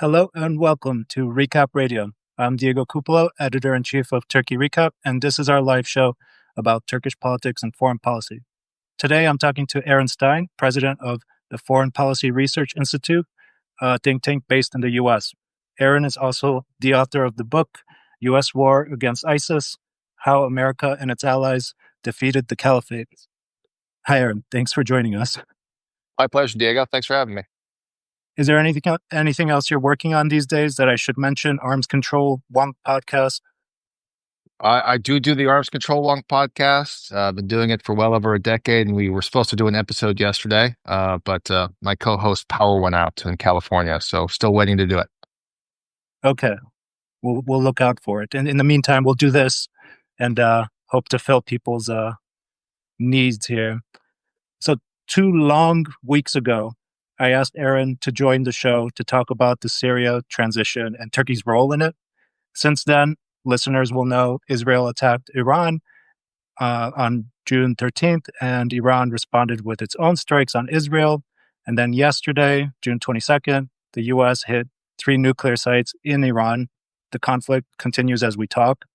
Hello and welcome to Recap Radio. I'm Diego Cupolo, editor-in-chief of Turkey Recap, and this is our live show about Turkish politics and foreign policy. Today, I'm talking to Aaron Stein, president of the Foreign Policy Research Institute, a think tank based in the U.S. Aaron is also the author of the book, U.S. War Against ISIS, How America and Its Allies Defeated the Caliphate. Hi, Aaron. Thanks for joining us. My pleasure, Diego. Thanks for having me. Is there anything else you're working on these days that I should mention? Arms Control, Wonk podcast? I do the Arms Control Wonk podcast. I've been doing it for well over a decade, and we were supposed to do an episode yesterday, but my co-host power went out in California, so still waiting to do it. Okay. We'll look out for it. And in the meantime, we'll do this and hope to fill people's needs here. So 2 long weeks ago, I asked Aaron to join the show to talk about the Syria transition and Turkey's role in it. Since then, listeners will know Israel attacked Iran on June 13th, and Iran responded with its own strikes on Israel. And then yesterday, June 22nd, the U.S. hit 3 nuclear sites in Iran. The conflict continues as we talk.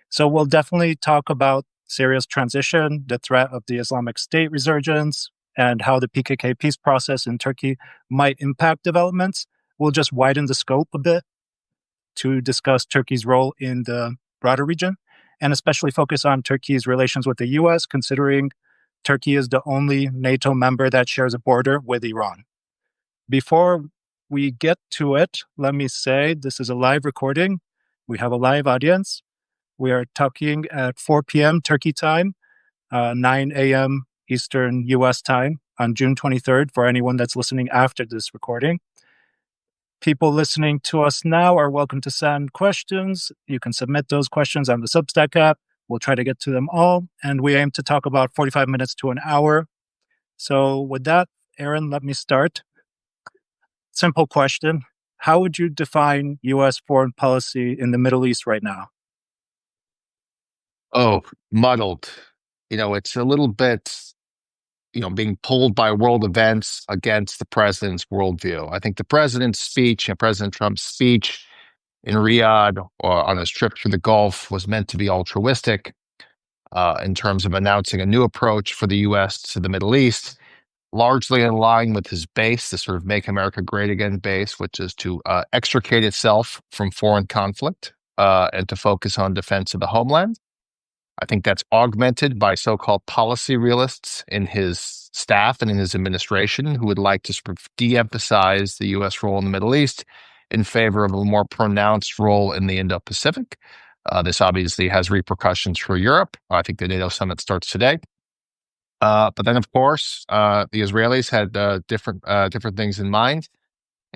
So we'll definitely talk about Syria's transition, the threat of the Islamic State resurgence, and how the PKK peace process in Turkey might impact developments. We'll just widen the scope a bit to discuss Turkey's role in the broader region, and especially focus on Turkey's relations with the U.S., considering Turkey is the only NATO member that shares a border with Iran. Before we get to it, let me say this is a live recording. We have a live audience. We are talking at 4 p.m. Turkey time, 9 a.m. Eastern U.S. time on June 23rd for anyone that's listening after this recording. People listening to us now are welcome to send questions. You can submit those questions on the Substack app. We'll try to get to them all, and we aim to talk about 45 minutes to an hour. So with that, Aaron, let me start. Simple question. How would you define U.S. foreign policy in the Middle East right now? Oh, muddled. It's a little bit, being pulled by world events against the president's worldview. I think the president's speech, President Trump's speech in Riyadh or on his trip through the Gulf was meant to be altruistic in terms of announcing a new approach for the U.S. to the Middle East, largely in line with his base, the sort of Make America Great Again base, which is to extricate itself from foreign conflict and to focus on defense of the homeland. I think that's augmented by so-called policy realists in his staff and in his administration who would like to sort of de-emphasize the U.S. role in the Middle East in favor of a more pronounced role in the Indo-Pacific. This obviously has repercussions for Europe. I think the NATO summit starts today. But then, of course, the Israelis had different things in mind.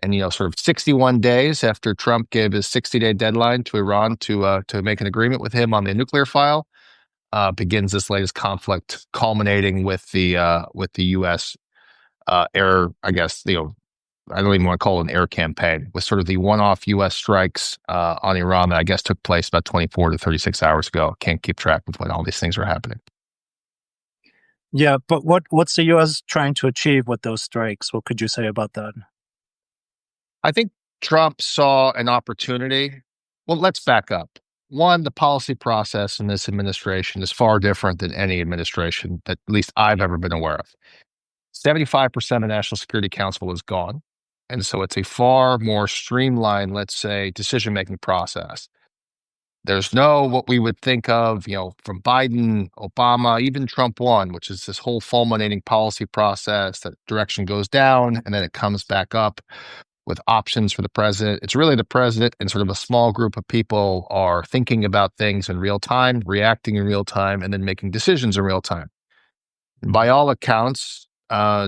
And, sort of 61 days after Trump gave his 60-day deadline to Iran to make an agreement with him on the nuclear file, begins this latest conflict, culminating with the U.S. Air, I guess, I don't even want to call it an air campaign, with sort of the one-off U.S. strikes on Iran that I guess took place about 24 to 36 hours ago. Can't keep track of when all these things are happening. Yeah, but what's the U.S. trying to achieve with those strikes? What could you say about that? I think Trump saw an opportunity. Well, let's back up. One, the policy process in this administration is far different than any administration that at least I've ever been aware of. 75% of the National Security Council is gone. And so it's a far more streamlined, let's say, decision-making process. There's no what we would think of, from Biden, Obama, even Trump 1, which is this whole fulminating policy process that direction goes down and then it comes back up with options for the president. It's really the president and sort of a small group of people are thinking about things in real time, reacting in real time, and then making decisions in real time. By all accounts,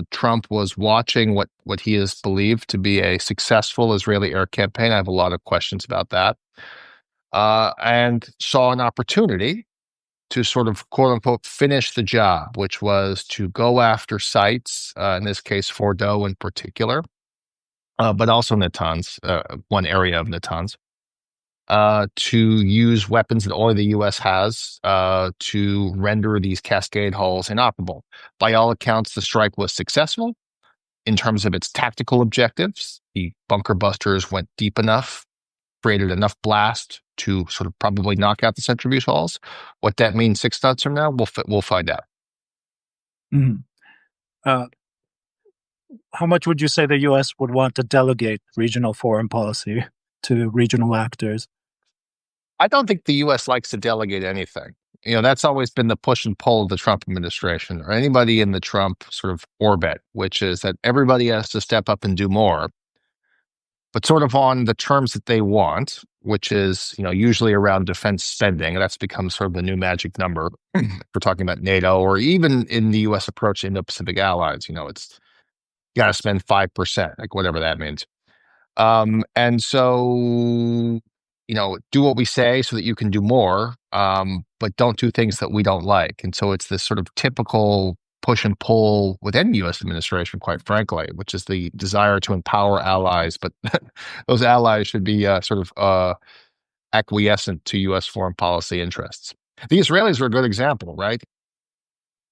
Trump was watching what he has believed to be a successful Israeli air campaign. I have a lot of questions about that. And saw an opportunity to sort of, quote unquote, finish the job, which was to go after sites, in this case, Fordo in particular, but also Natanz, one area of Natanz, to use weapons that only the U.S. has to render these cascade hulls inoperable. By all accounts, the strike was successful. in terms of its tactical objectives. The bunker busters went deep enough, created enough blast to sort of probably knock out the centrifuge halls. What that means 6 months from now, we'll find out. Mhm. How much would you say the U.S. would want to delegate regional foreign policy to regional actors? I don't think the U.S. likes to delegate anything. That's always been the push and pull of the Trump administration or anybody in the Trump sort of orbit, which is that everybody has to step up and do more, but sort of on the terms that they want, which is, usually around defense spending. That's become sort of the new magic number. If we're talking about NATO or even in the U.S. approach to Indo-Pacific allies, it's you got to spend 5%, like whatever that means. And so, do what we say so that you can do more, but don't do things that we don't like. And so it's this sort of typical push and pull within U.S. administration, quite frankly, which is the desire to empower allies, but those allies should be acquiescent to U.S. foreign policy interests. The Israelis are a good example, right?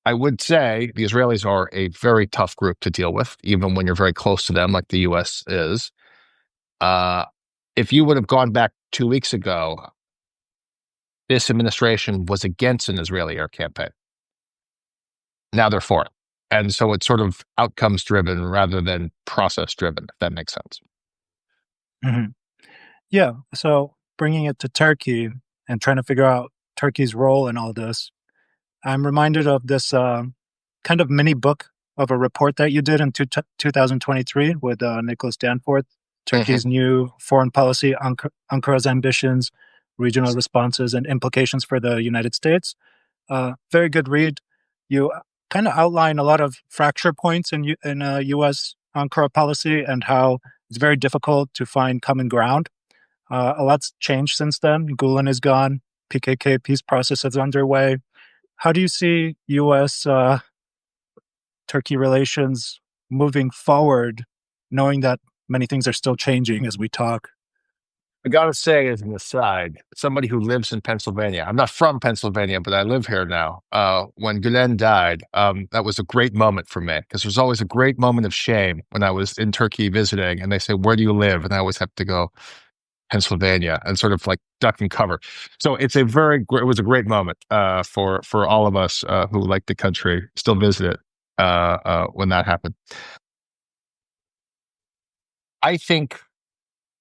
I would say the Israelis are a very tough group to deal with, even when you're very close to them, like the U.S. is. If you would have gone back 2 weeks ago, this administration was against an Israeli air campaign. Now they're for it. And so it's sort of outcomes driven rather than process driven, if that makes sense. Mm-hmm. Yeah. So bringing it to Turkey and trying to figure out Turkey's role in all this, I'm reminded of this kind of mini book of a report that you did in 2023 with Nicholas Danforth, Turkey's new foreign policy, Ankara's ambitions, regional responses, and implications for the United States. Very good read. You kind of outline a lot of fracture points in U.S. Ankara policy and how it's very difficult to find common ground. A lot's changed since then. Gulen is gone. PKK peace process is underway. How do you see U.S. Turkey relations moving forward, knowing that many things are still changing as we talk? I gotta say, as an aside, somebody who lives in Pennsylvania, I'm not from Pennsylvania, but I live here now. When Gülen died, that was a great moment for me because there's always a great moment of shame when I was in Turkey visiting and they say, "Where do you live?" And I always have to go, Pennsylvania, and sort of like duck and cover. So it was a great moment for all of us who like the country, still visit it when that happened. I think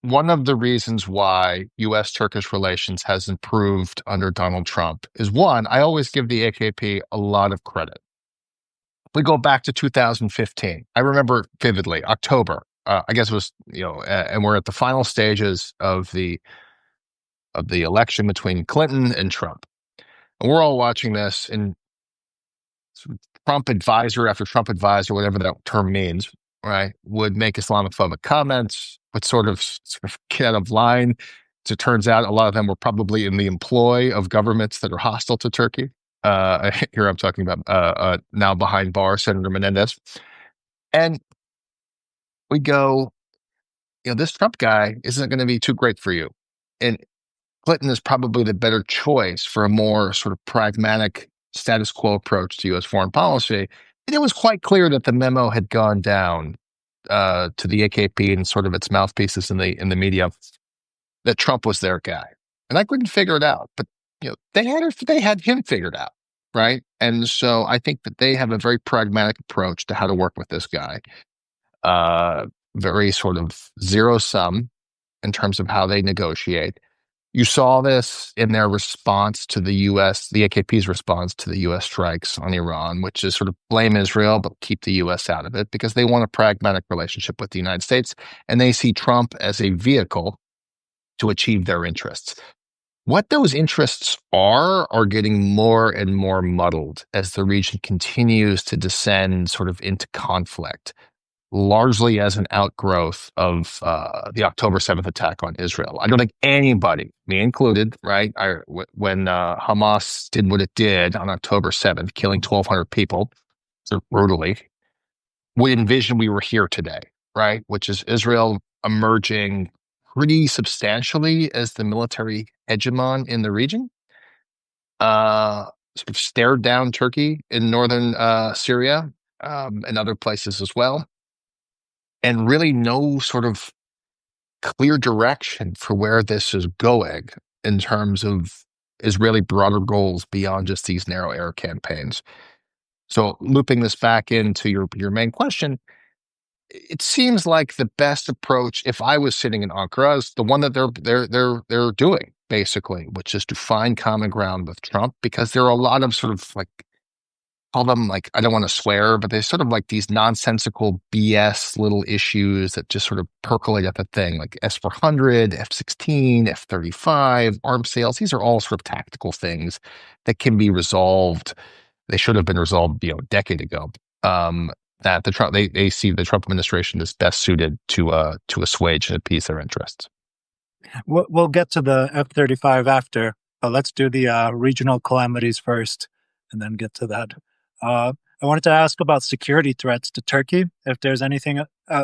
one of the reasons why U.S.-Turkish relations has improved under Donald Trump is one, I always give the AKP a lot of credit. We go back to 2015. I remember vividly, October. I guess it was, and we're at the final stages of the election between Clinton and Trump. And we're all watching this, and Trump advisor after Trump advisor, whatever that term means, right, would make Islamophobic comments, would sort of get out of line. As it turns out, a lot of them were probably in the employ of governments that are hostile to Turkey. Here I'm talking about now behind bars, Senator Menendez. And we go, this Trump guy isn't going to be too great for you. And Clinton is probably the better choice for a more sort of pragmatic status quo approach to U.S. foreign policy. And it was quite clear that the memo had gone down to the AKP and sort of its mouthpieces in the media that Trump was their guy. And I couldn't figure it out, but they had him figured out, right? And so I think that they have a very pragmatic approach to how to work with this guy. Very sort of zero sum in terms of how they negotiate. You saw this in their response to the AKP's response to the U.S. strikes on Iran, which is sort of blame Israel, but keep the U.S. out of it because they want a pragmatic relationship with the United States. And they see Trump as a vehicle to achieve their interests. What those interests are getting more and more muddled as the region continues to descend sort of into conflict, largely as an outgrowth of the October 7th attack on Israel. I don't think anybody, me included, right, when Hamas did what it did on October 7th, killing 1,200 people so brutally, would envision we were here today, right, which is Israel emerging pretty substantially as the military hegemon in the region, sort of stared down Turkey in northern Syria and other places as well. and really no sort of clear direction for where this is going in terms of Israeli broader goals beyond just these narrow air campaigns. So looping this back into your main question, it seems like the best approach, if I was sitting in Ankara, is the one that they're doing basically, which is to find common ground with Trump, because there are a lot of sort of like, call them like, I don't want to swear, but they're sort of like these nonsensical BS little issues that just sort of percolate at the thing, like S-400, F-16, F-35, arms sales. These are all sort of tactical things that can be resolved. They should have been resolved, a decade ago. That they see the Trump administration is best suited to assuage and appease their interests. We'll get to the F-35 after, but let's do the regional calamities first, and then get to that. I wanted to ask about security threats to Turkey. If there's anything,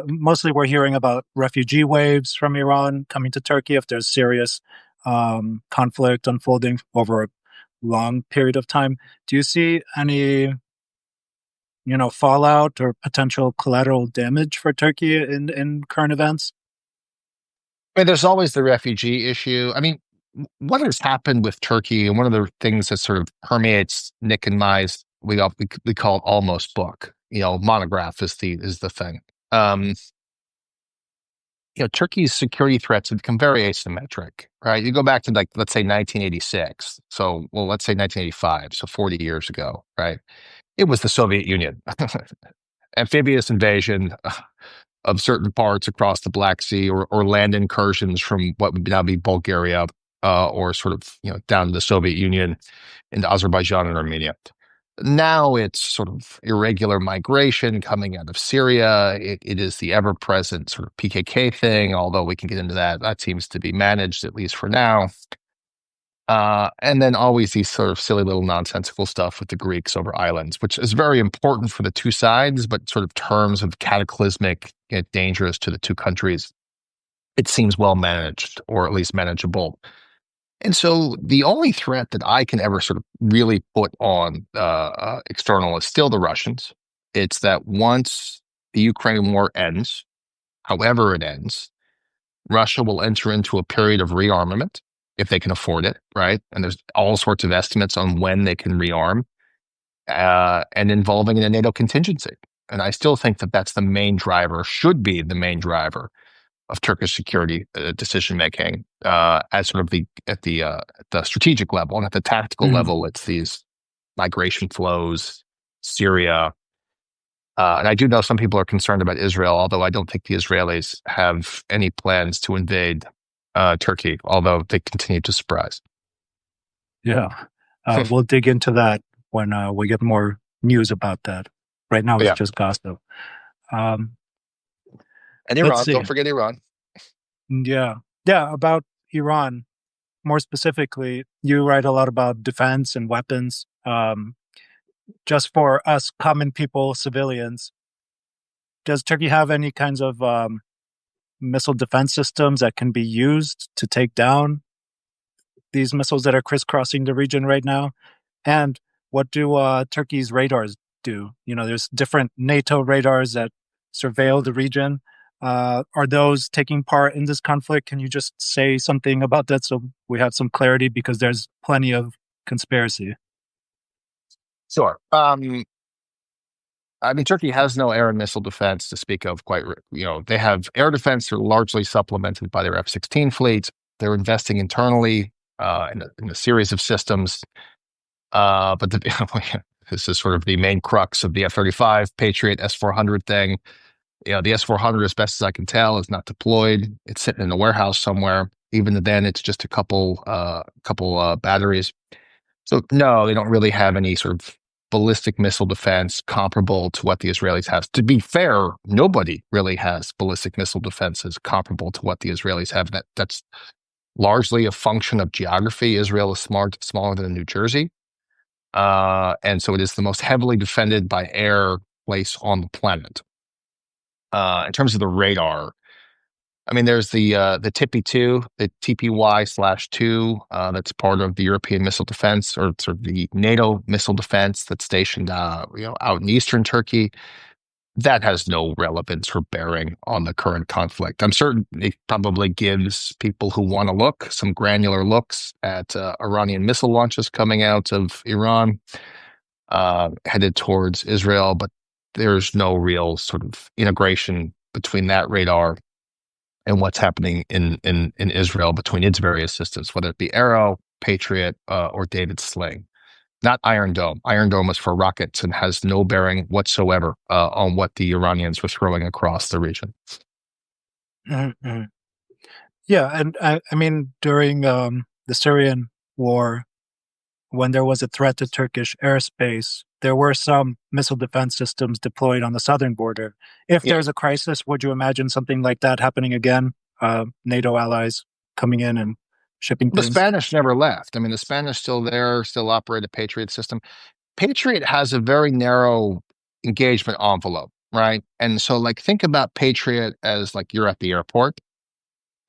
mostly we're hearing about refugee waves from Iran coming to Turkey. If there's serious conflict unfolding over a long period of time, do you see any, fallout or potential collateral damage for Turkey in current events? I mean, there's always the refugee issue. I mean, what has happened with Turkey, and one of the things that sort of permeates Nick and my we call it almost book. Monograph is the thing. Turkey's security threats have become very asymmetric, right? You go back to like, let's say 1986. So, well, let's say 1985. So 40 years ago, right? It was the Soviet Union. Amphibious invasion of certain parts across the Black Sea, or land incursions from what would now be Bulgaria, or sort of, down to the Soviet Union into Azerbaijan and Armenia. Now it's sort of irregular migration coming out of Syria. It is the ever-present sort of PKK thing, although we can get into that. That seems to be managed, at least for now. And then always these sort of silly little nonsensical stuff with the Greeks over islands, which is very important for the two sides, but sort of terms of cataclysmic, dangerous to the two countries. It seems well managed, or at least manageable. And so the only threat that I can ever sort of really put on external is still the Russians. It's that once the Ukraine war ends, however it ends, Russia will enter into a period of rearmament if they can afford it, right? And there's all sorts of estimates on when they can rearm, and involving in a NATO contingency. And I still think that that's the main driver, should be the main driver of Turkish security decision making, as sort of at the strategic level, and at the tactical level, it's these migration flows, Syria. And I do know some people are concerned about Israel, although I don't think the Israelis have any plans to invade Turkey, although they continue to surprise. Yeah. We'll dig into that when we get more news about that. Right now, it's just gossip. And Iran, don't forget Iran. Yeah. Yeah, about Iran, more specifically, you write a lot about defense and weapons. Just for us common people, civilians, does Turkey have any kinds of missile defense systems that can be used to take down these missiles that are crisscrossing the region right now? And what do Turkey's radars do? There's different NATO radars that surveil the region. Are those taking part in this conflict? Can you just say something about that so we have some clarity, because there's plenty of conspiracy? Sure. I mean, Turkey has no air and missile defense to speak of. They have air defense. They're largely supplemented by their F-16 fleet. They're investing internally in a series of systems. But this is sort of the main crux of the F-35 Patriot S-400 thing. The S-400, as best as I can tell, is not deployed. It's sitting in a warehouse somewhere. Even then, it's just a couple batteries. So no, they don't really have any sort of ballistic missile defense comparable to what the Israelis have. To be fair, nobody really has ballistic missile defenses comparable to what the Israelis have. That's largely a function of geography. Israel is smaller than New Jersey. And so it is the most heavily defended by air place on the planet. In terms of the radar, I mean, there's the TPY/2, the TPY/2, that's part of the European missile defense, or sort of the NATO missile defense that's stationed, out in eastern Turkey. that has no relevance or bearing on the current conflict. I'm certain it probably gives people who want to look some granular looks at Iranian missile launches coming out of Iran, headed towards Israel, but there's no real sort of integration between that radar and what's happening in Israel between its various systems, whether it be Arrow, Patriot, or David Sling. Not Iron Dome. Iron Dome is for rockets and has no bearing whatsoever on what the Iranians were throwing across the region. Mm-hmm. Yeah, and I mean, during the Syrian war, when there was a threat to Turkish airspace, there were some missile defense systems deployed on the southern border. If Yeah. there's a crisis, would you imagine something like that happening again? NATO allies coming in and shipping The things? Spanish never left. I mean, the Spanish still there, still operate a Patriot system. Patriot has a very narrow engagement envelope, right? And so, like, think about Patriot as like you're at the airport.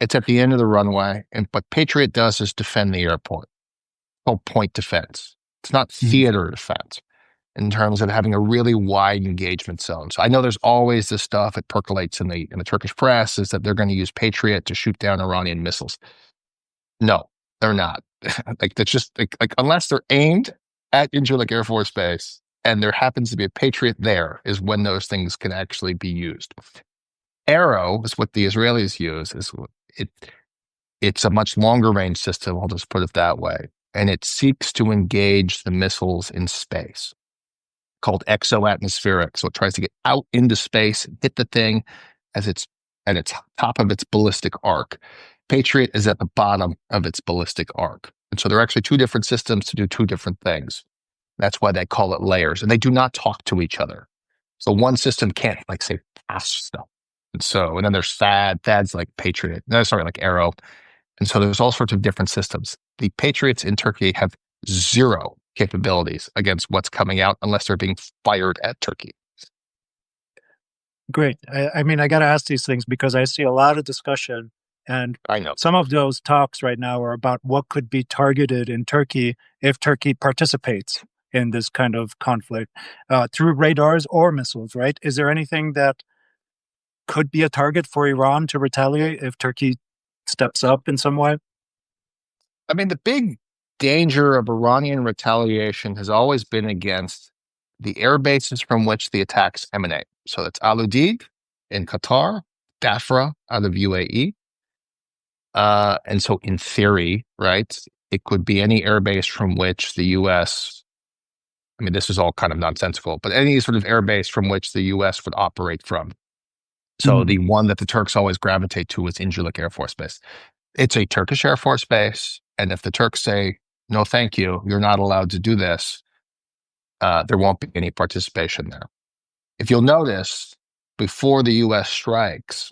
It's at the end of the runway, and what Patriot does is defend the airport. Called point defense. It's not theater defense in terms of having a really wide engagement zone. So I know there's always this stuff that percolates in the Turkish press is that they're going to use Patriot to shoot down Iranian missiles. No, they're not. Like that's just like unless they're aimed at Incirlik Air Force Base and there happens to be a Patriot there is when those things can actually be used. Arrow is what the Israelis use. It's a much longer range system. I'll just put it that way, and it seeks to engage the missiles in space, called exoatmospheric. So it tries to get out into space, hit the thing as it's at its top of its ballistic arc. Patriot is at the bottom of its ballistic arc. And so there are actually two different systems to do two different things. That's why they call it layers. And they do not talk to each other. So one system can't, like, say, pass stuff. And then there's THAAD's like Patriot. No, sorry, like Arrow. And so there's all sorts of different systems. The Patriots in Turkey have zero capabilities against what's coming out unless they're being fired at Turkey. Great. I mean, I got to ask these things because I see a lot of discussion, and I know. some of those talks right now are about what could be targeted in Turkey if Turkey participates in this kind of conflict through radars or missiles, right? Is there anything that could be a target for Iran to retaliate if Turkey steps up in some way? I mean, the big danger of Iranian retaliation has always been against the air bases from which the attacks emanate. So that's Al Udeid in Qatar, Dafra out of UAE. And so in theory, right, it could be any airbase from which the US, I mean, this is all kind of nonsensical, but any sort of airbase from which the US would operate from. So the one that the Turks always gravitate to is Incirlik Air Force Base. It's a Turkish Air Force Base. And if the Turks say, no, thank you, you're not allowed to do this, there won't be any participation there. If you'll notice, before the US strikes,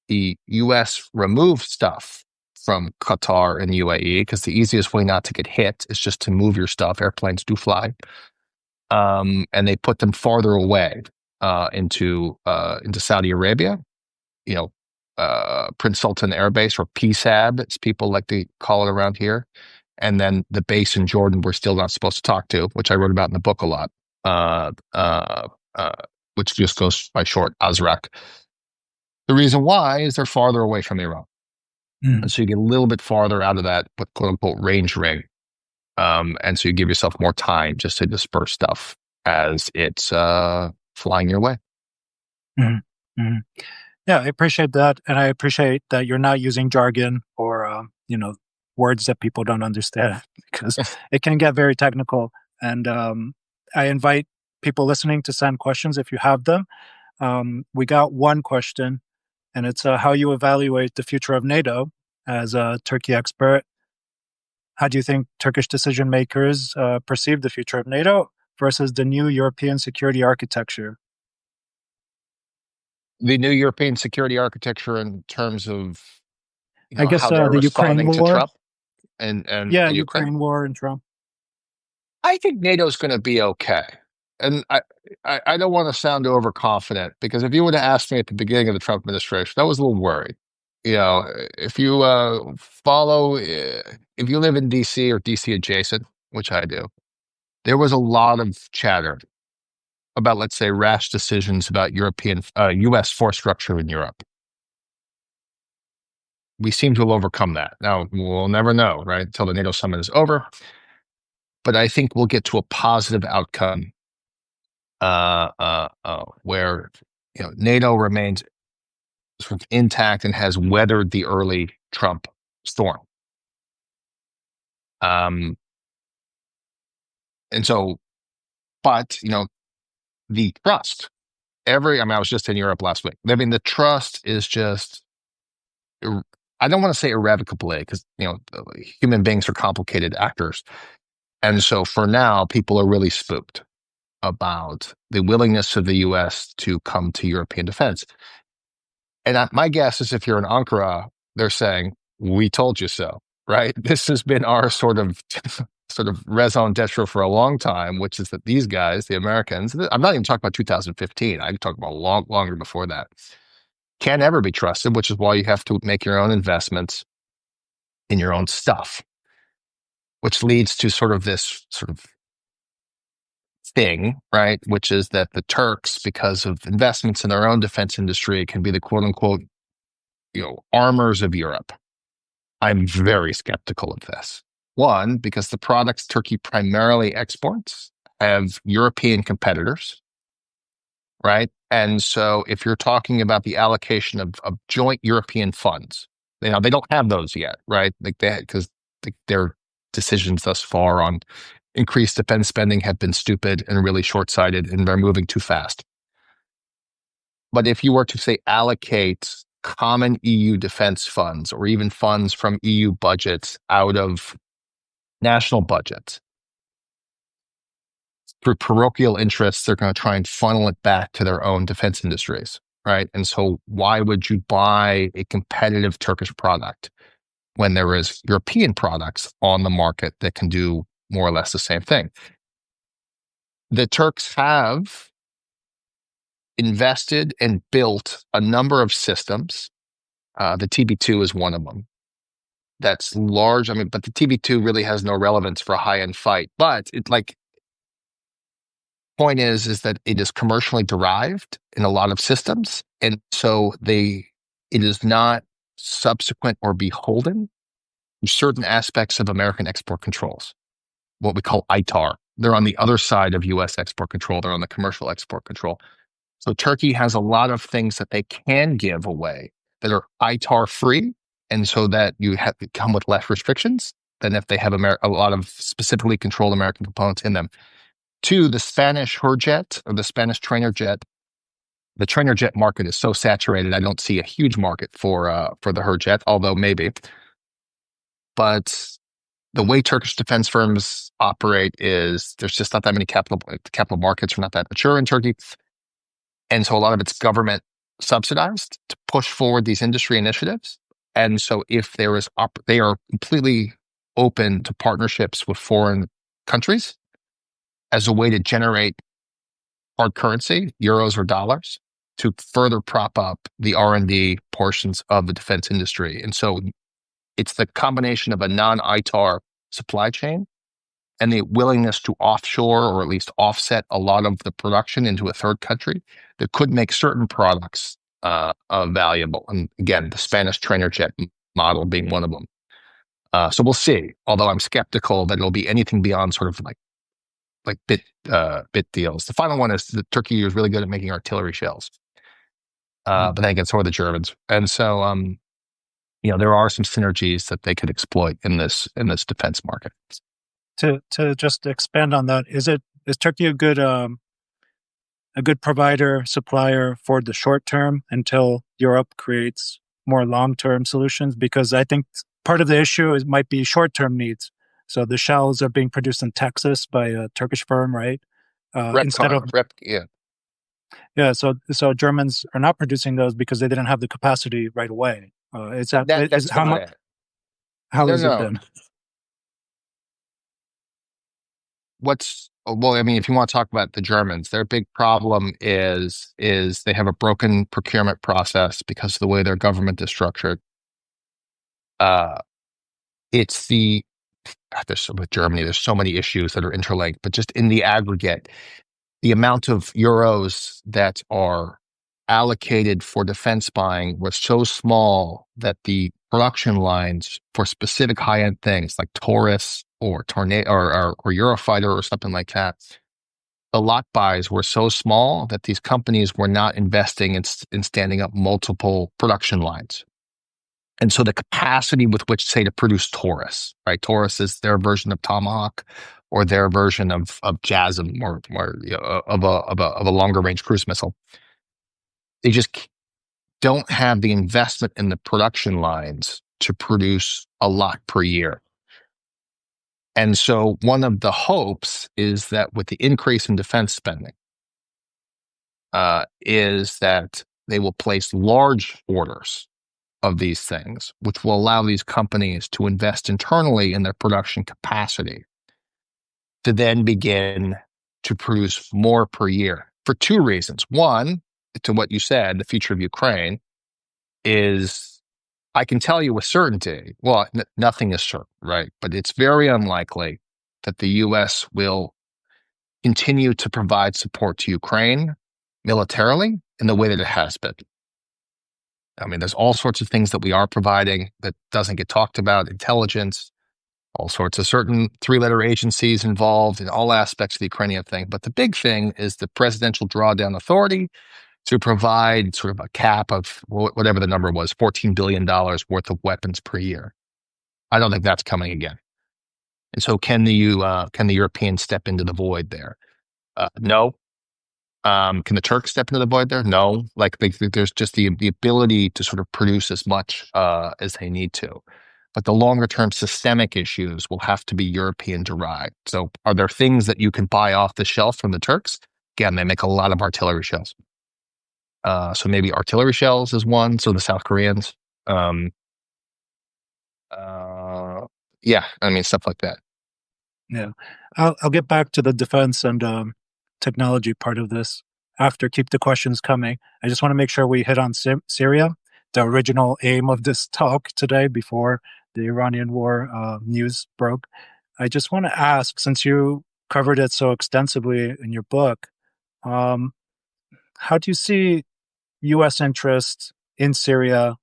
the US removed stuff from Qatar and UAE because the easiest way not to get hit is just to move your stuff. Airplanes do fly. And they put them farther away into Saudi Arabia, Prince Sultan Air Base, or PSAB, as people like to call it around here. And then the base in Jordan we're still not supposed to talk to, which I wrote about in the book a lot, which just goes by short, Azraq. The reason why is they're farther away from Iran. And so you get a little bit farther out of that, quote unquote, range ring. And so you give yourself more time just to disperse stuff as it's flying your way. Yeah, I appreciate that. And I appreciate that you're not using jargon or, words that people don't understand because it can get very technical. And I invite people listening to send questions if you have them. We got one question, and it's how you evaluate the future of NATO as a Turkey expert. How do you think Turkish decision makers perceive the future of NATO versus the new European security architecture? The new European security architecture in terms of I guess how they're the Ukraine responding to war. Trump and Ukraine. Ukraine war and Trump. I think NATO's going to be okay. And I don't want to sound overconfident because if you would have asked me at the beginning of the Trump administration, I was a little worried. If you if you live in DC or DC adjacent, which I do, there was a lot of chatter about, let's say, rash decisions about U.S. force structure in Europe. We seem to have overcome that. Now, we'll never know, right, until the NATO summit is over. But I think we'll get to a positive outcome where NATO remains sort of intact and has weathered the early Trump storm. And so, but the trust. I was just in Europe last week. I mean, the trust is just, I don't want to say irrevocably, because human beings are complicated actors. And so for now, people are really spooked about the willingness of the US to come to European defense. And my guess is if you're in Ankara, they're saying, we told you so, right? This has been our sort of raison d'etre for a long time, which is that these guys, the Americans, I'm not even talking about 2015. I'm talking about longer before that, can't ever be trusted, which is why you have to make your own investments in your own stuff, which leads to sort of this sort of thing, right? Which is that the Turks, because of investments in their own defense industry, can be the quote unquote, armors of Europe. I'm very skeptical of this. One, because the products Turkey primarily exports have European competitors, right? And so if you're talking about the allocation of joint European funds, they don't have those yet, right? Because their decisions thus far on increased defense spending have been stupid and really short-sighted, and they're moving too fast. But if you were to, say, allocate common EU defense funds or even funds from EU budgets out of national budgets, through parochial interests, they're going to try and funnel it back to their own defense industries, right? And so why would you buy a competitive Turkish product when there is European products on the market that can do more or less the same thing? The Turks have invested and built a number of systems. The TB2 is one of them. That's large. But the TB2 really has no relevance for a high-end fight. But point is that it is commercially derived in a lot of systems, and so it is not subsequent or beholden to certain aspects of American export controls, what we call ITAR. They're on the other side of U.S. export control. They're on the commercial export control. So Turkey has a lot of things that they can give away that are ITAR free, and so that you have to come with less restrictions than if they have a lot of specifically controlled American components in them. Two, the Spanish Hurjet or the Spanish trainer jet. The trainer jet market is so saturated, I don't see a huge market for the Hurjet, although maybe. But the way Turkish defense firms operate is there's just not that many capital markets are not that mature in Turkey. And so a lot of it's government subsidized to push forward these industry initiatives. And so if there is, they are completely open to partnerships with foreign countries as a way to generate hard currency, euros or dollars, to further prop up the R&D portions of the defense industry. And so it's the combination of a non-ITAR supply chain and the willingness to offshore or at least offset a lot of the production into a third country that could make certain products valuable. And again, the Spanish trainer jet model being one of them. So we'll see, although I'm skeptical that it'll be anything beyond sort of like bit deals. The final one is that Turkey is really good at making artillery shells, but then again, so are the Germans. And so, there are some synergies that they could exploit in this defense market. To just expand on that, is Turkey a good provider, supplier for the short term until Europe creates more long-term solutions? Because I think part of the issue might be short-term needs. So the shells are being produced in Texas by a Turkish firm, right? So Germans are not producing those because they didn't have the capacity right away. How is it then? If you want to talk about the Germans, their big problem is they have a broken procurement process because of the way their government is structured. With Germany, there's so many issues that are interlinked, but just in the aggregate, the amount of euros that are allocated for defense buying was so small that the production lines for specific high-end things like Taurus or Tornado or Eurofighter or something like that, the lot buys were so small that these companies were not investing in standing up multiple production lines. And so the capacity with which, say, to produce Taurus, right? Taurus is their version of Tomahawk or their version of JASSM or of a longer range cruise missile. They just don't have the investment in the production lines to produce a lot per year. And so one of the hopes is that with the increase in defense spending, is that they will place large orders of these things, which will allow these companies to invest internally in their production capacity to then begin to produce more per year for two reasons. One, to what you said, the future of Ukraine is, I can tell you with certainty, well, nothing is certain, right? But it's very unlikely that the U.S. will continue to provide support to Ukraine militarily in the way that it has been. I mean, there's all sorts of things that we are providing that doesn't get talked about, intelligence, all sorts of certain three-letter agencies involved in all aspects of the Ukrainian thing. But the big thing is the presidential drawdown authority to provide sort of a cap of whatever the number was, $14 billion worth of weapons per year. I don't think that's coming again. And so can the Europeans step into the void there? No. Can the Turks step into the void there? No. Like there's just the ability to sort of produce as much as they need to. But the longer term systemic issues will have to be European derived. So are there things that you can buy off the shelf from the Turks? Again, they make a lot of artillery shells. So maybe artillery shells is one. So the South Koreans. Yeah, I mean, stuff like that. Yeah. I'll get back to the defense and technology part of this after. Keep the questions coming. I just want to make sure we hit on Syria, the original aim of this talk today before the Iranian war news broke. I just want to ask, since you covered it so extensively in your book, how do you see U.S. interest in Syria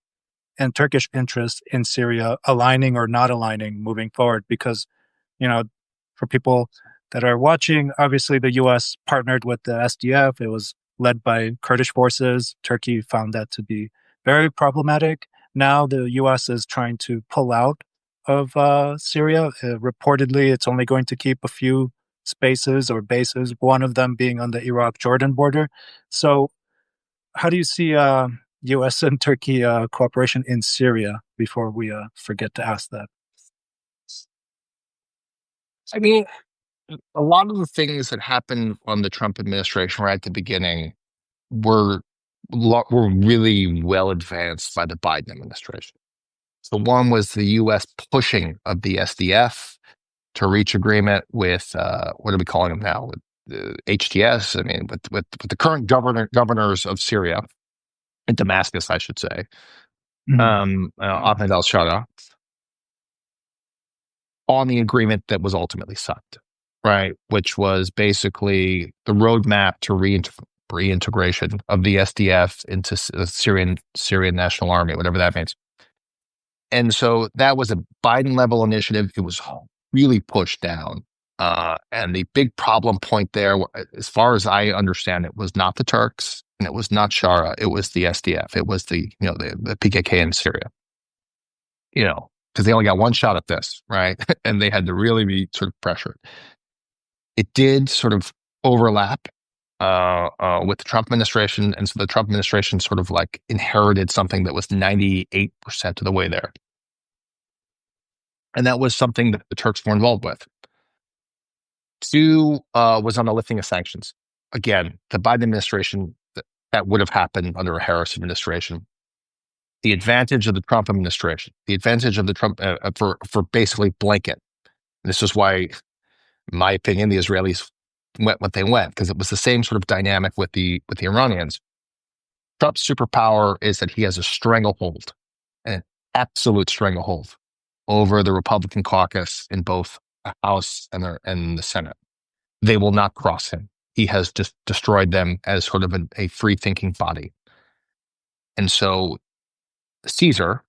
and Turkish interest in Syria aligning or not aligning moving forward? Because, for people that are watching, obviously the U.S. partnered with the SDF. It was led by Kurdish forces. Turkey found that to be very problematic. Now the U.S. is trying to pull out of Syria. Reportedly, it's only going to keep a few spaces or bases, one of them being on the Iraq-Jordan border. So how do you see U.S. and Turkey cooperation in Syria before we forget to ask that? I mean, a lot of the things that happened on the Trump administration right at the beginning were really well advanced by the Biden administration. So one was the U.S. pushing of the SDF to reach agreement with, what are we calling them now? With the HTS, I mean, with the current governors of Syria, in Damascus, I should say, Ahmed al-Shara, on the agreement that was ultimately signed, right? Which was basically the roadmap to reintegration of the SDF into the Syrian National Army, whatever that means. And so that was a Biden level initiative. It was really pushed down. And the big problem point there, as far as I understand it, was not the Turks and it was not Shara. It was the SDF. It was the PKK in Syria, because they only got one shot at this, right? And they had to really be sort of pressured. It did sort of overlap with the Trump administration. And so the Trump administration sort of like inherited something that was 98% of the way there. And that was something that the Turks were involved with. Two was on the lifting of sanctions. Again, the Biden administration, that would have happened under a Harris administration. The advantage of the Trump administration, the advantage of the Trump for basically blanket. This is why, in my opinion, the Israelis went what they went, because it was the same sort of dynamic with the Iranians. Trump's superpower is that he has a stranglehold, an absolute stranglehold over the Republican caucus in both the House and the Senate. They will not cross him. he has just destroyed them as sort of a free-thinking body. And so Caesar,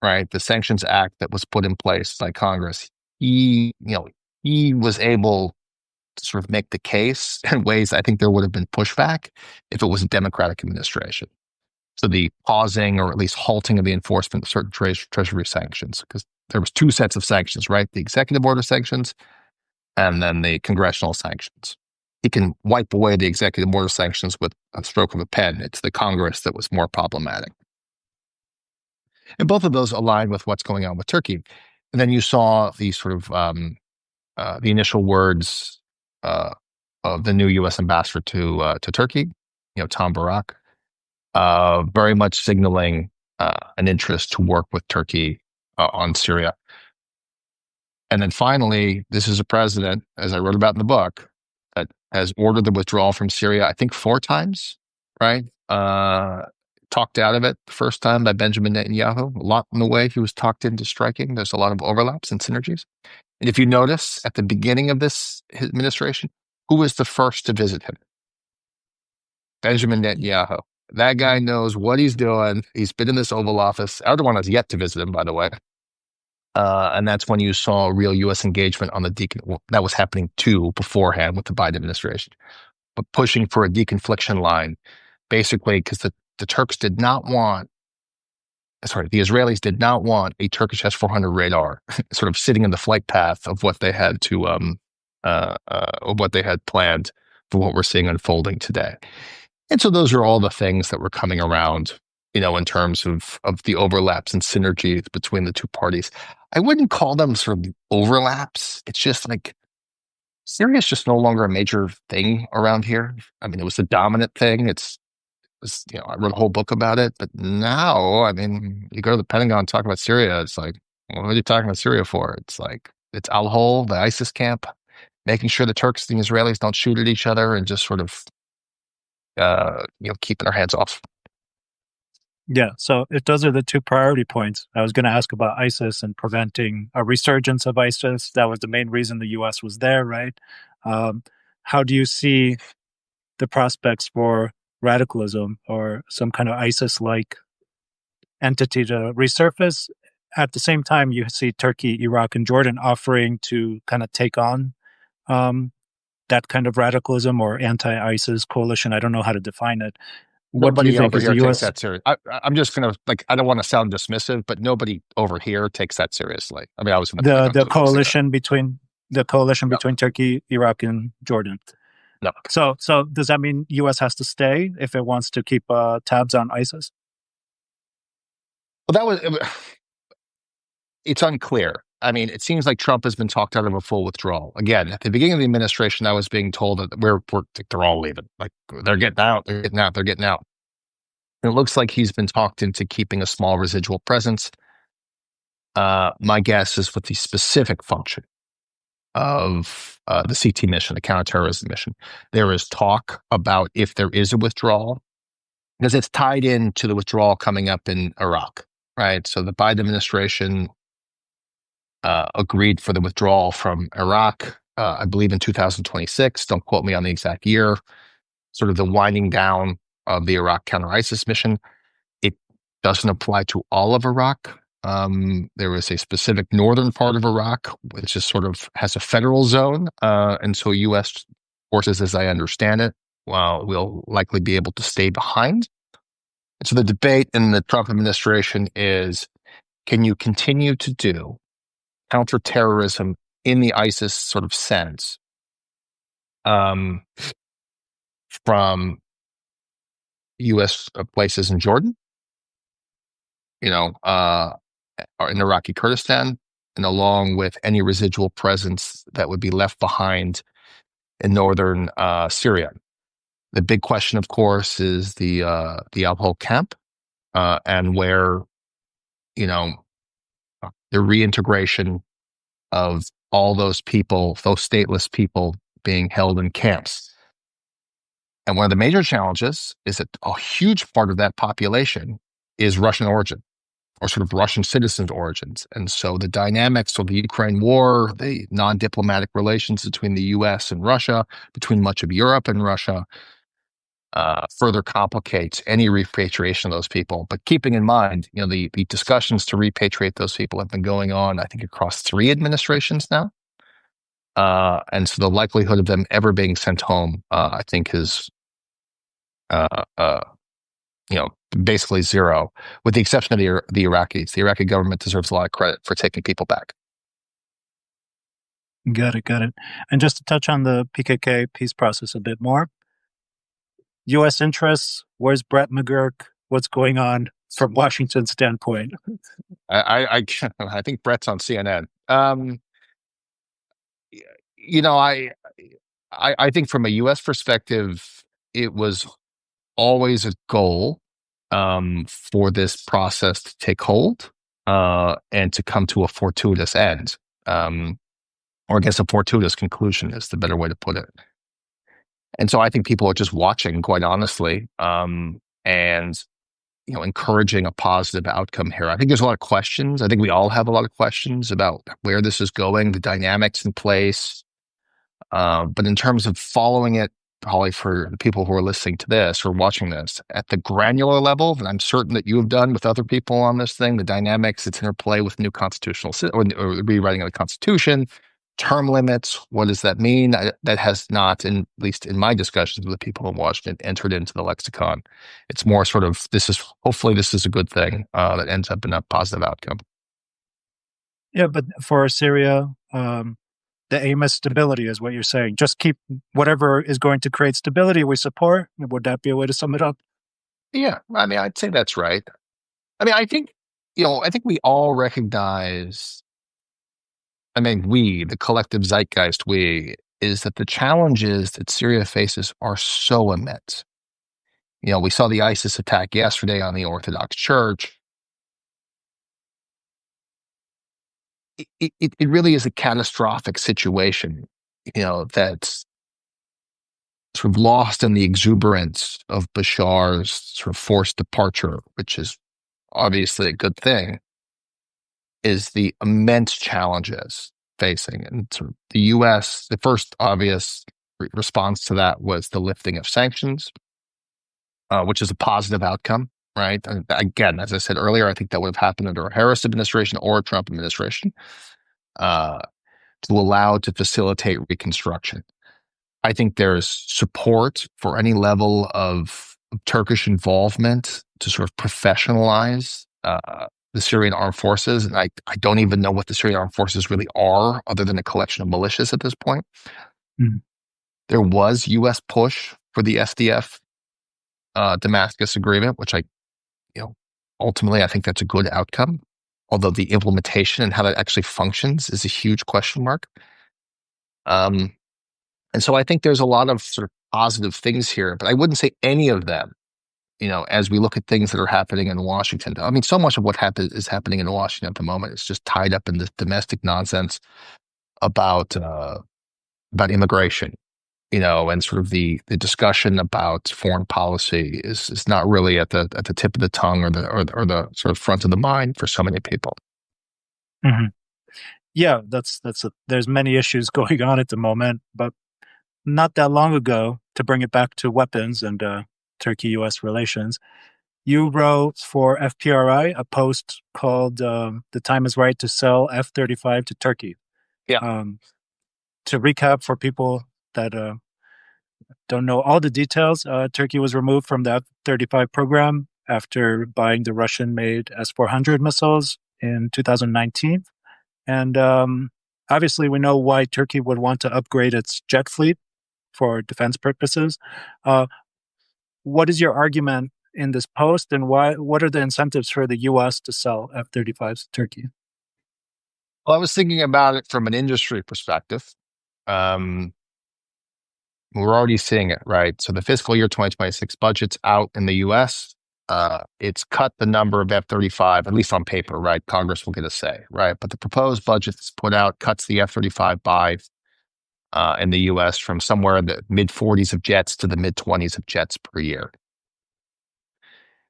right, the Sanctions Act that was put in place by Congress, he was able to sort of make the case in ways I think there would have been pushback if it was a Democratic administration. So the pausing or at least halting of the enforcement of certain treasury sanctions, because there was two sets of sanctions, right? The executive order sanctions and then the congressional sanctions. He can wipe away the executive order sanctions with a stroke of a pen. It's the Congress that was more problematic. And both of those align with what's going on with Turkey. And then you saw the sort of the initial words of the new U.S. ambassador to Turkey, Tom Barak, very much signaling an interest to work with Turkey on Syria. And then finally, this is a president, as I wrote about in the book, that has ordered the withdrawal from Syria, I think 4 times, right? Talked out of it the first time by Benjamin Netanyahu. A lot in the way he was talked into striking. There's a lot of overlaps and synergies. And if you notice, at the beginning of his administration, who was the first to visit him? Benjamin Netanyahu. That guy knows what he's doing. He's been in this Oval Office. Erdogan has yet to visit him, by the way. And that's when you saw real U.S. engagement on the that was happening too beforehand with the Biden administration, but pushing for a deconfliction line, basically because the Turks did not want, the Israelis did not want a Turkish S-400 radar sort of sitting in the flight path of what they had to, of what they had planned for what we're seeing unfolding today. And so those are all the things that were coming around, in terms of the overlaps and synergies between the two parties. I wouldn't call them sort of overlaps. It's just like Syria is just no longer a major thing around here. I mean, it was the dominant thing. I wrote a whole book about it, but now, I mean, you go to the Pentagon and talk about Syria. It's like, what are you talking about Syria for? It's like, it's Al-Hol, the ISIS camp, making sure the Turks and the Israelis don't shoot at each other and just sort of, keeping our hands off. Yeah, so if those are the 2 priority points, I was going to ask about ISIS and preventing a resurgence of ISIS. That was the main reason the U.S. was there, right? How do you see the prospects for radicalism or some kind of ISIS-like entity to resurface? At the same time, you see Turkey, Iraq, and Jordan offering to kind of take on that kind of radicalism or anti-ISIS coalition. I don't know how to define it. What do you think is the U.S. takes that serious? I'm just going to I don't want to sound dismissive, but nobody over here takes that seriously. I mean, I was in the coalition between Turkey, Iraq, and Jordan. No. So does that mean U.S. has to stay if it wants to keep tabs on ISIS? Well, it's unclear. I mean, it seems like Trump has been talked out of a full withdrawal. Again, at the beginning of the administration, I was being told that they're all leaving. Like, they're getting out. And it looks like he's been talked into keeping a small residual presence. My guess is with the specific function of the CT mission, the counterterrorism mission, there is talk about if there is a withdrawal, because it's tied into the withdrawal coming up in Iraq, right? So the Biden administration agreed for the withdrawal from Iraq, I believe in 2026. Don't quote me on the exact year. Sort of the winding down of the Iraq counter-ISIS mission. It doesn't apply to all of Iraq. There is a specific northern part of Iraq, which is sort of has a federal zone. And so U.S. forces, as I understand it, will likely be able to stay behind. And so the debate in the Trump administration is, can you continue to do counterterrorism in the ISIS sort of sense from U.S. places in Jordan, or in Iraqi Kurdistan, and along with any residual presence that would be left behind in northern Syria. The big question, of course, is the Al-Hol camp and where, the reintegration of all those people, those stateless people being held in camps. And one of the major challenges is that a huge part of that population is Russian origin, or sort of Russian citizens' origins. And so the dynamics of the Ukraine war, the non-diplomatic relations between the US and Russia, between much of Europe and Russia, further complicates any repatriation of those people. But keeping in mind, the discussions to repatriate those people have been going on, I think, across 3 administrations now. And so the likelihood of them ever being sent home, I think, is, basically zero, with the exception of the Iraqis. The Iraqi government deserves a lot of credit for taking people back. Got it. And just to touch on the PKK peace process a bit more, U.S. interests, where's Brett McGurk? What's going on from Washington's standpoint? I think Brett's on CNN. I think from a U.S. perspective, it was always a goal for this process to take hold and to come to a fortuitous end. Or I guess a fortuitous conclusion is the better way to put it. And so I think people are just watching, quite honestly, and encouraging a positive outcome here. I think there's a lot of questions. I think we all have a lot of questions about where this is going, the dynamics in place. But in terms of following it, probably for the people who are listening to this or watching this at the granular level, and I'm certain that you have done with other people on this thing, the dynamics, its interplay with new constitutional or rewriting of the Constitution, term limits, what does that mean? That has not, at least in my discussions with the people in Washington, entered into the lexicon. It's more sort of, hopefully this is a good thing that ends up in a positive outcome. Yeah, but for Syria, the aim is stability, is what you're saying. Just keep whatever is going to create stability we support. Would that be a way to sum it up? Yeah, I mean, I'd say that's right. I mean, I think we all recognize, the collective zeitgeist, is that the challenges that Syria faces are so immense. We saw the ISIS attack yesterday on the Orthodox Church. It really is a catastrophic situation, that's sort of lost in the exuberance of Bashar's sort of forced departure, which is obviously a good thing, is the immense challenges facing. And sort of the U.S., the first obvious response to that was the lifting of sanctions, which is a positive outcome, right? And again, as I said earlier, I think that would have happened under a Harris administration or a Trump administration to facilitate reconstruction. I think there's support for any level of Turkish involvement to sort of professionalize the Syrian armed forces. And I don't even know what the Syrian armed forces really are, other than a collection of militias at this point. Mm-hmm. There was U.S. push for the SDF Damascus agreement, which ultimately I think that's a good outcome. Although the implementation and how that actually functions is a huge question mark. And so I think there's a lot of sort of positive things here, but I wouldn't say any of them, as we look at things that are happening in Washington. I mean, so much of what is happening in Washington at the moment is just tied up in this domestic nonsense about immigration, and sort of the discussion about foreign policy is not really at the tip of the tongue or the sort of front of the mind for so many people. Mm-hmm. Yeah, there's many issues going on at the moment, but not that long ago, to bring it back to weapons and Turkey-U.S. relations, you wrote for FPRI a post called "The Time Is Right to Sell F-35 to Turkey." Yeah. To recap for people that don't know all the details, Turkey was removed from the F-35 program after buying the Russian-made S-400 missiles in 2019. And obviously, we know why Turkey would want to upgrade its jet fleet for defense purposes. What is your argument in this post, and what are the incentives for the U.S. to sell F-35s to Turkey? Well, I was thinking about it from an industry perspective. We're already seeing it, right? So the fiscal year 2026 budget's out in the U.S. It's cut the number of F-35, at least on paper, right? Congress will get a say, right? But the proposed budget that's put out cuts the F-35 buy in the U.S. from somewhere in the mid-40s of jets to the mid-20s of jets per year.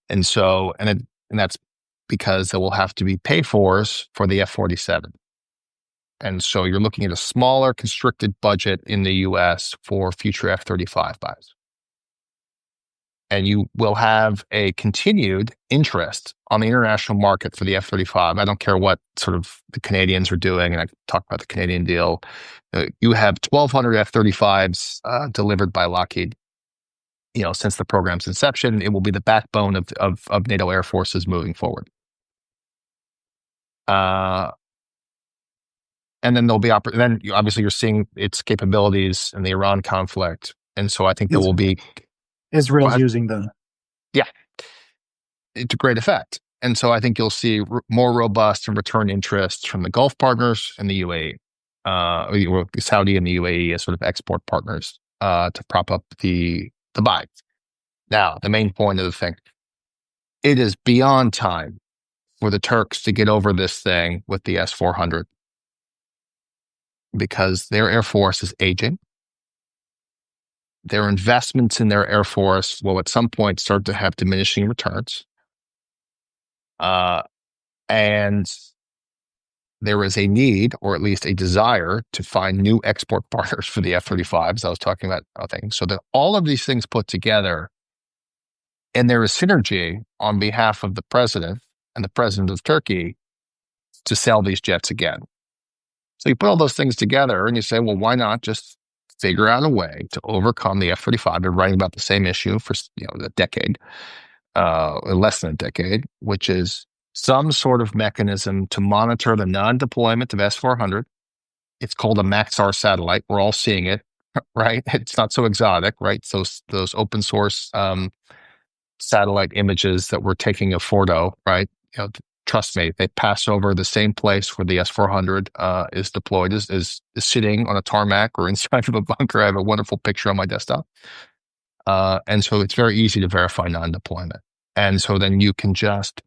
And so, and that's because there will have to be pay-fors for the F-47. And so you're looking at a smaller constricted budget in the US for future F-35 buys. And you will have a continued interest on the international market for the F-35. I don't care what sort of the Canadians are doing, and I talk about the Canadian deal. You have 1,200 F-35s delivered by Lockheed. Since the program's inception, it will be the backbone of NATO air forces moving forward. And then there'll be obviously you're seeing its capabilities in the Iran conflict, and so I think there will be Israel's using them. Yeah, to great effect. And so I think you'll see more robust and return interest from the Gulf partners and the UAE, Saudi and the UAE as sort of export partners to prop up the buy. Now, the main point of the thing, it is beyond time for the Turks to get over this thing with the S-400 because their air force is aging. Their investments in their air force will at some point start to have diminishing returns. And there is a need, or at least a desire, to find new export partners for the F-35s. I was talking about things. So that all of these things put together, and there is synergy on behalf of the president and the president of Turkey to sell these jets again. So you put all those things together and you say, well, why not just figure out a way to overcome the F-35? They're writing about the same issue for a decade, less than a decade, which is some sort of mechanism to monitor the non-deployment of S-400. It's called a Maxar satellite. We're all seeing it, right? It's not so exotic, right? Those open source satellite images that we're taking of Fordo, right? Trust me, they pass over the same place where the S-400 is deployed, is sitting on a tarmac or inside of a bunker. I have a wonderful picture on my desktop. And so it's very easy to verify non-deployment. And so then you can just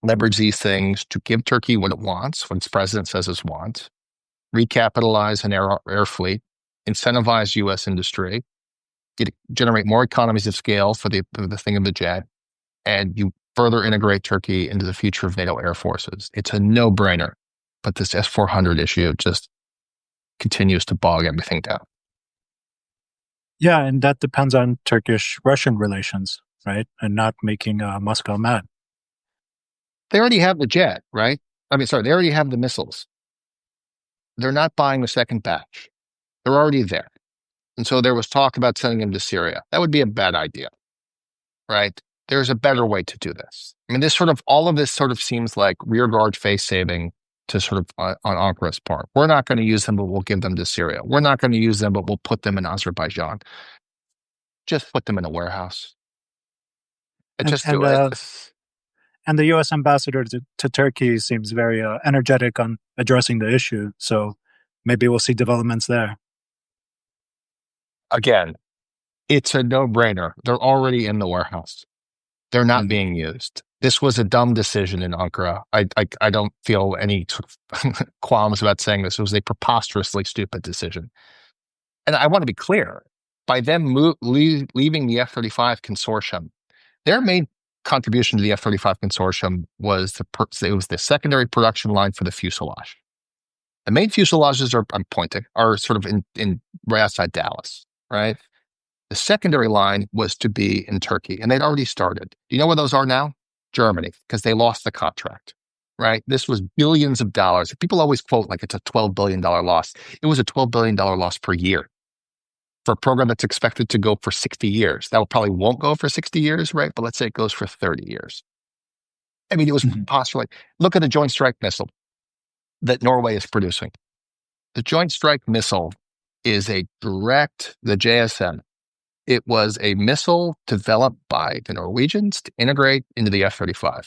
leverage these things to give Turkey what it wants, what its president says it wants, recapitalize an air fleet, incentivize U.S. industry, generate more economies of scale for the thing of the jet, and you further integrate Turkey into the future of NATO air forces. It's a no-brainer, but this S-400 issue just continues to bog everything down. Yeah, and that depends on Turkish-Russian relations, right? And not making Moscow mad. They already have the jet, right? They already have the missiles. They're not buying the second batch. They're already there. And so there was talk about sending them to Syria. That would be a bad idea, right? There's a better way to do this. All of this sort of seems like rearguard face saving to sort of on Ankara's part. We're not going to use them, but we'll give them to Syria. We're not going to use them, but we'll put them in Azerbaijan. Just put them in a warehouse. Do it. And the U.S. ambassador to Turkey seems very energetic on addressing the issue. So maybe we'll see developments there. Again, it's a no-brainer. They're already in the warehouse. They're not being used. This was a dumb decision in Ankara. I don't feel any sort of qualms about saying this. It was a preposterously stupid decision. And I want to be clear, by them leaving the F-35 consortium, their main contribution to the F-35 consortium was the secondary production line for the fuselage. The main fuselages are sort of in right outside Dallas, right? The secondary line was to be in Turkey, and they'd already started. Do you know where those are now? Germany, because they lost the contract, right? This was billions of dollars. People always quote like it's a $12 billion loss. It was a $12 billion loss per year for a program that's expected to go for 60 years. That probably won't go for 60 years, right? But let's say it goes for 30 years. It was possibly. Look at the Joint Strike Missile that Norway is producing. The Joint Strike Missile is the JSM. It was a missile developed by the Norwegians to integrate into the F-35.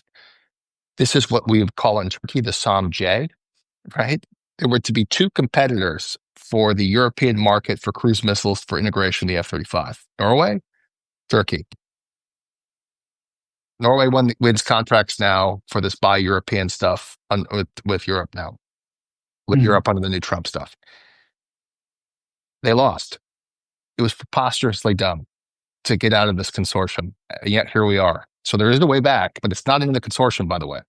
This is what we would call in Turkey the SAM-J, right? There were to be two competitors for the European market for cruise missiles for integration in the F-35. Norway, Turkey. Norway wins contracts now for this buy European stuff with Europe now, with Europe under the new Trump stuff. They lost. It was preposterously dumb to get out of this consortium. And yet here we are. So there is a way back, but it's not in the consortium, by the way.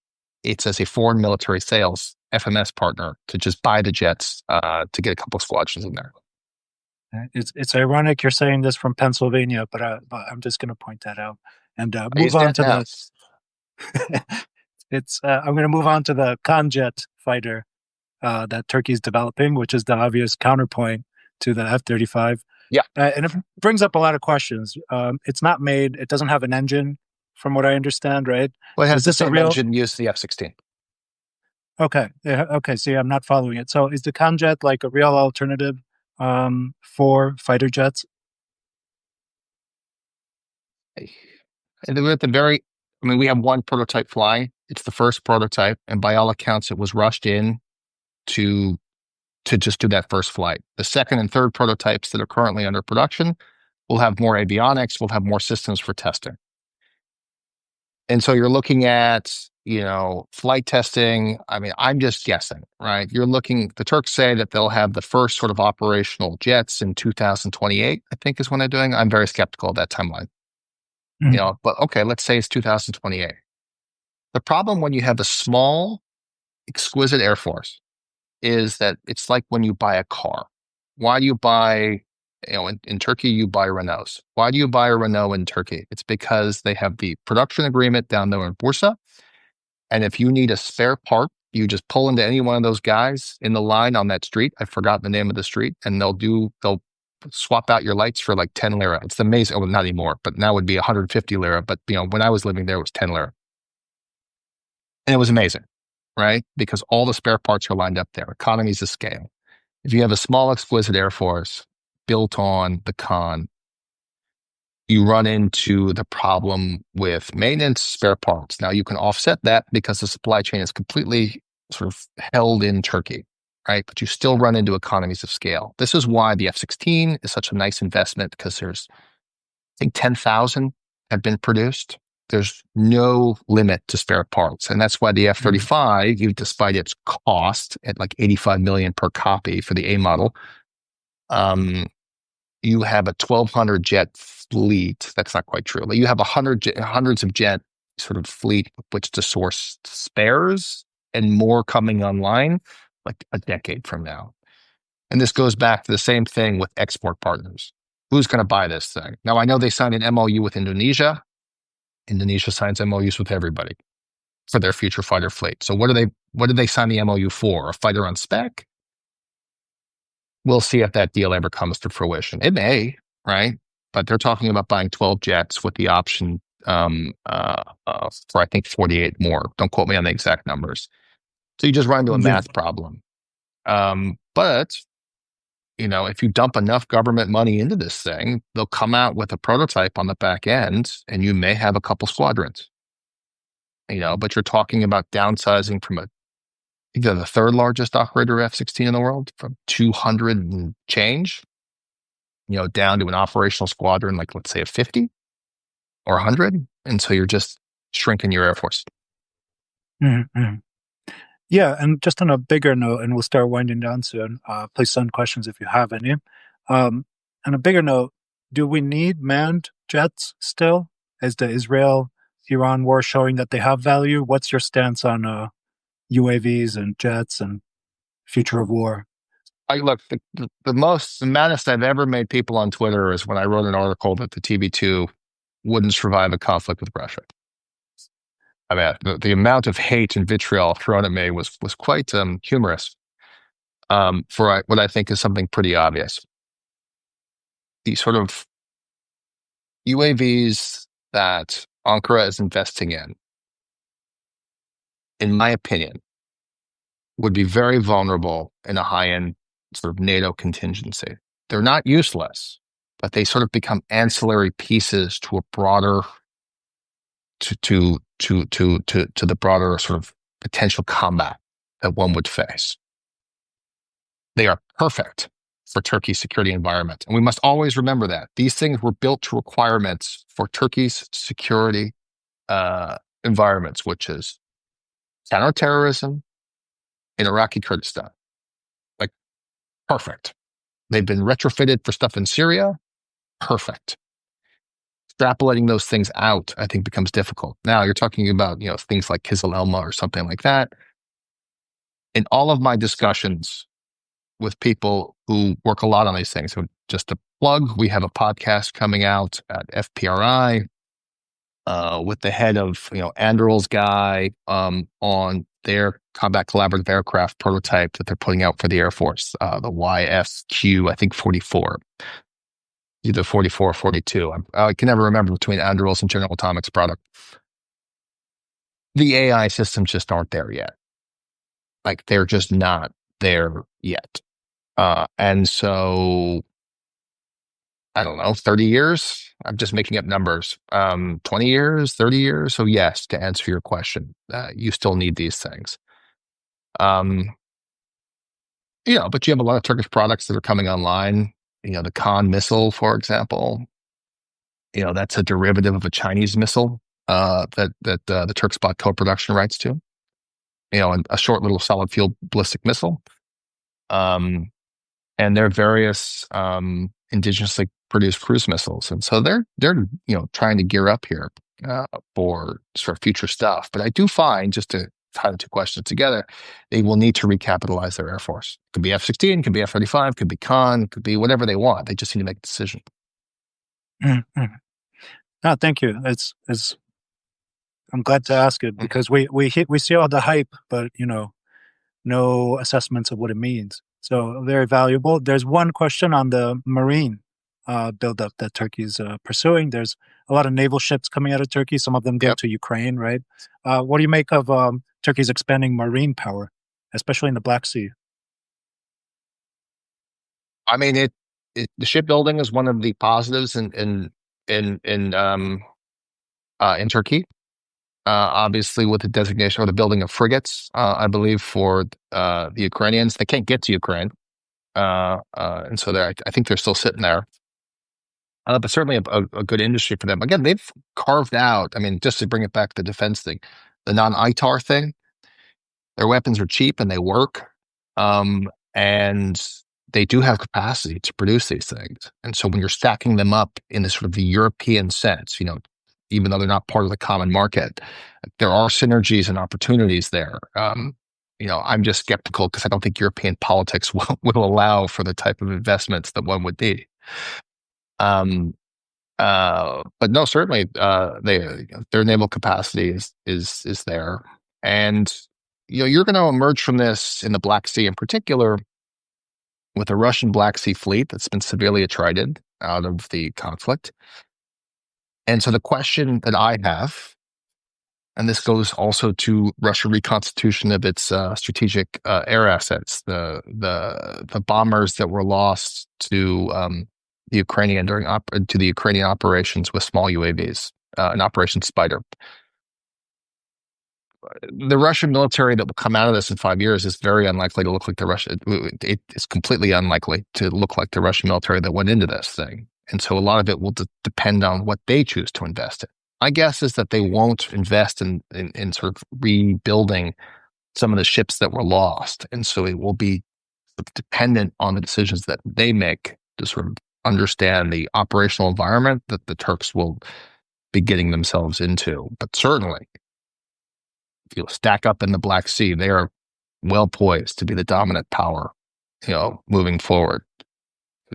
It's as a foreign military sales FMS partner to just buy the jets to get a couple of squadrons in there. It's ironic you're saying this from Pennsylvania, but I'm just going to point that out and Is move on that to now? I'm going to move on to the Conjet fighter that Turkey's developing, which is the obvious counterpoint to the F-35. Yeah. And it brings up a lot of questions. It's not made; it doesn't have an engine, from what I understand, right? Well, it has Is the this a same real? engine used the F-16. Okay, yeah, okay. See, I'm not following it. So, is the Conjet like a real alternative for fighter jets? And then at the very, I mean, we have one prototype flying. It's the first prototype, and by all accounts, it was rushed in to just do that first flight. The second and third prototypes that are currently under production will have more avionics, will have more systems for testing. And so you're looking at, flight testing. I mean, I'm just guessing, right? The Turks say that they'll have the first sort of operational jets in 2028, I think is when they're doing. I'm very skeptical of that timeline. But okay, let's say it's 2028. The problem when you have a small, exquisite Air Force is that it's like when you buy a car. Why do you buy, in Turkey, you buy Renaults. Why do you buy a Renault in Turkey? It's because they have the production agreement down there in Bursa. And if you need a spare part, you just pull into any one of those guys in the line on that street. I forgot the name of the street, and they'll swap out your lights for like 10 lira. It's amazing. Oh, well, not anymore, but now it would be 150 lira. But when I was living there, it was 10 lira. And it was amazing, right? Because all the spare parts are lined up there. Economies of scale. If you have a small, exquisite Air Force built on the Khan, you run into the problem with maintenance spare parts. Now you can offset that because the supply chain is completely sort of held in Turkey, right? But you still run into economies of scale. This is why the F-16 is such a nice investment, because there's, I think, 10,000 have been produced. There's no limit to spare parts. And that's why the F-35, despite its cost at like 85 million per copy for the A model, you have a 1,200 jet fleet. That's not quite true. But you have hundreds of jet sort of fleet with which to source spares, and more coming online like a decade from now. And this goes back to the same thing with export partners. Who's going to buy this thing? Now, I know they signed an MOU with Indonesia. Indonesia signs MOUs with everybody for their future fighter fleet. So what did they sign the MOU for? A fighter on spec? We'll see if that deal ever comes to fruition. It may, right? But they're talking about buying 12 jets with the option for, I think, 48 more. Don't quote me on the exact numbers. So you just run into a math problem. But if you dump enough government money into this thing, they'll come out with a prototype on the back end, and you may have a couple squadrons. But you're talking about downsizing from either the third largest operator F-16 in the world, from 200 and change, down to an operational squadron, like let's say a 50 or 100. And so you're just shrinking your Air Force. Mm-hmm. Yeah, and just on a bigger note, and we'll start winding down soon. Please send questions if you have any. On a bigger note, do we need manned jets still? Is the Israel-Iran war showing that they have value? What's your stance on UAVs and jets and future of war? Look, the maddest I've ever made people on Twitter is when I wrote an article that the TB2 wouldn't survive a conflict with Russia. I mean, the amount of hate and vitriol thrown at me was quite humorous for what I think is something pretty obvious. The sort of UAVs that Ankara is investing in my opinion, would be very vulnerable in a high-end sort of NATO contingency. They're not useless, but they sort of become ancillary pieces to a broader to the broader sort of potential combat that one would face. They are perfect for Turkey's security environment. And we must always remember that. These things were built to requirements for Turkey's security environments, which is counterterrorism in Iraqi Kurdistan. Like, perfect. They've been retrofitted for stuff in Syria. Perfect. extrapolating those things out, I think, becomes difficult. Now you're talking about, things like Kizil Elma or something like that. In all of my discussions with people who work a lot on these things, so just to plug, we have a podcast coming out at FPRI with the head of, Anduril's guy on their combat collaborative aircraft prototype that they're putting out for the Air Force, the YFQ, I think 44. Either 44 or 42. I can never remember between Anduril's and General Atomics product. The AI systems just aren't there yet. Like, they're just not there yet. And so, I don't know, 30 years? I'm just making up numbers. 20 years, 30 years? So yes, to answer your question, you still need these things. But you have a lot of Turkish products that are coming online. The Khan missile, for example, that's a derivative of a Chinese missile that the Turks bought co-production rights to. And a short little solid fuel ballistic missile. And there are various indigenously produced cruise missiles, and so they're trying to gear up here for sort of future stuff. But I do find, just to tie the two questions together, they will need to recapitalize their Air Force. It could be F-16, could be F-35, could be Khan, could be whatever they want. They just need to make a decision. Mm-hmm. No, thank you. It's I'm glad to ask it, because we see all the hype, but no assessments of what it means. So very valuable. There's one question on the marine buildup that Turkey's pursuing. There's a lot of naval ships coming out of Turkey. Some of them go to Ukraine, right? What do you make of Turkey's expanding marine power, especially in the Black Sea? I mean, the shipbuilding is one of the positives in Turkey. Obviously, with the designation or the building of frigates, I believe, for the Ukrainians. They can't get to Ukraine, and so I think they're still sitting there. But certainly a good industry for them. Again, they've carved out, just to bring it back to the defense thing, the non-ITAR thing. Their weapons are cheap and they work, and they do have capacity to produce these things. And so when you're stacking them up in this sort of the European sense, even though they're not part of the common market, there are synergies and opportunities there. I'm just skeptical because I don't think European politics will allow for the type of investments that one would need. But no, certainly their naval capacity is there, and you're going to emerge from this in the Black Sea in particular with a Russian Black Sea fleet that's been severely attrited out of the conflict. And so the question that I have, and this goes also to Russian reconstitution of its strategic air assets, the bombers that were lost to the Ukrainian to the Ukrainian operations with small UAVs, in Operation Spider. The Russian military that will come out of this in 5 years is very unlikely to look like the Russian. It is completely unlikely to look like the Russian military that went into this thing. And so a lot of it will depend on what they choose to invest in. My guess is that they won't invest in sort of rebuilding some of the ships that were lost. And so it will be dependent on the decisions that they make to sort of understand the operational environment that the Turks will be getting themselves into. But certainly, if you stack up in the Black Sea, they are well poised to be the dominant power, moving forward.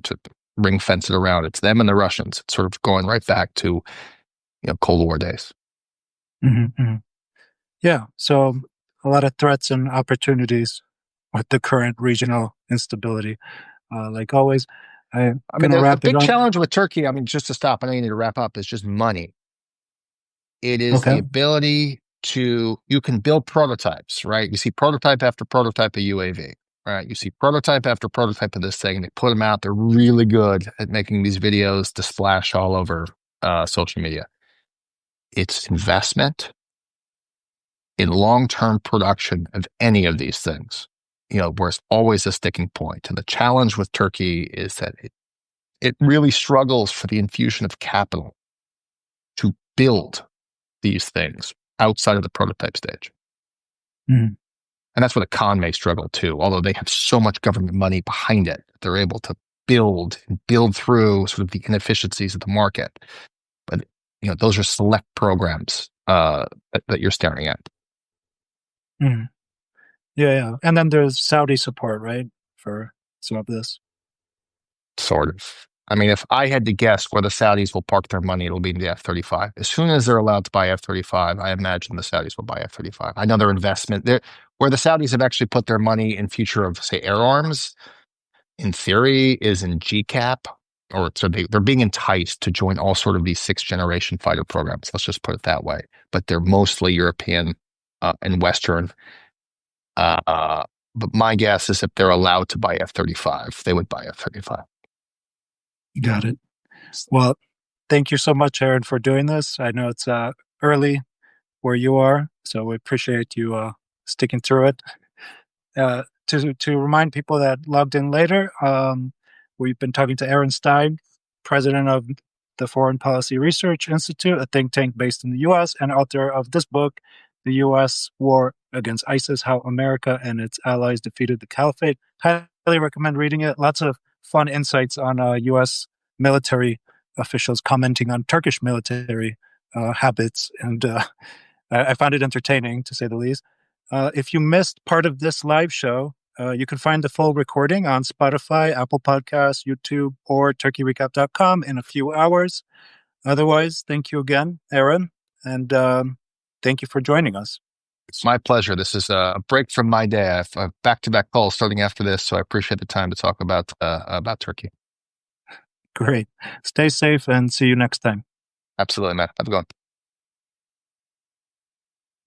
To ring fence it around, it's them and the Russians. It's sort of going right back to Cold War days. Mm-hmm, mm-hmm. Yeah, so a lot of threats and opportunities with the current regional instability. Like always, the big challenge with Turkey, just to stop, I know you need to wrap up, is just money. It is the ability you can build prototypes, right? You see prototype after prototype of UAV, right? You see prototype after prototype of this thing, and they put them out. They're really good at making these videos to splash all over social media. It's investment in long-term production of any of these things, where it's always a sticking point. And the challenge with Turkey is that it really struggles for the infusion of capital to build these things outside of the prototype stage. Mm-hmm. And that's where the Khan may struggle too, although they have so much government money behind it. They're able to build through sort of the inefficiencies of the market. But those are select programs that you're staring at. Mhm. Yeah. And then there's Saudi support, right, for some of this. Sort of. I mean, if I had to guess where the Saudis will park their money, it'll be in the F-35. As soon as they're allowed to buy F-35, I imagine the Saudis will buy F-35. I know their investment there, where the Saudis have actually put their money in future of, say, air arms, in theory, is in GCAP, or so they're being enticed to join all sort of these 6th-generation fighter programs. Let's just put it that way. But they're mostly European and Western. But my guess is if they're allowed to buy F-35, they would buy F-35. Got it. Well, thank you so much, Aaron, for doing this. I know it's early where you are, so we appreciate you sticking through it. To remind people that logged in later, we've been talking to Aaron Stein, president of the Foreign Policy Research Institute, a think tank based in the U.S., and author of this book, The U.S. War Against ISIS, How America and Its Allies Defeated the Caliphate. Highly recommend reading it. Lots of fun insights on U.S. military officials commenting on Turkish military habits, and I found it entertaining, to say the least. If you missed part of this live show, you can find the full recording on Spotify, Apple Podcasts, YouTube, or turkeyrecap.com in a few hours. Otherwise, thank you again, Aaron, and thank you for joining us. It's my pleasure. This is a break from my day. I have back-to-back calls starting after this, so I appreciate the time to talk about Turkey. Great. Stay safe and see you next time. Absolutely, man. Have a good one.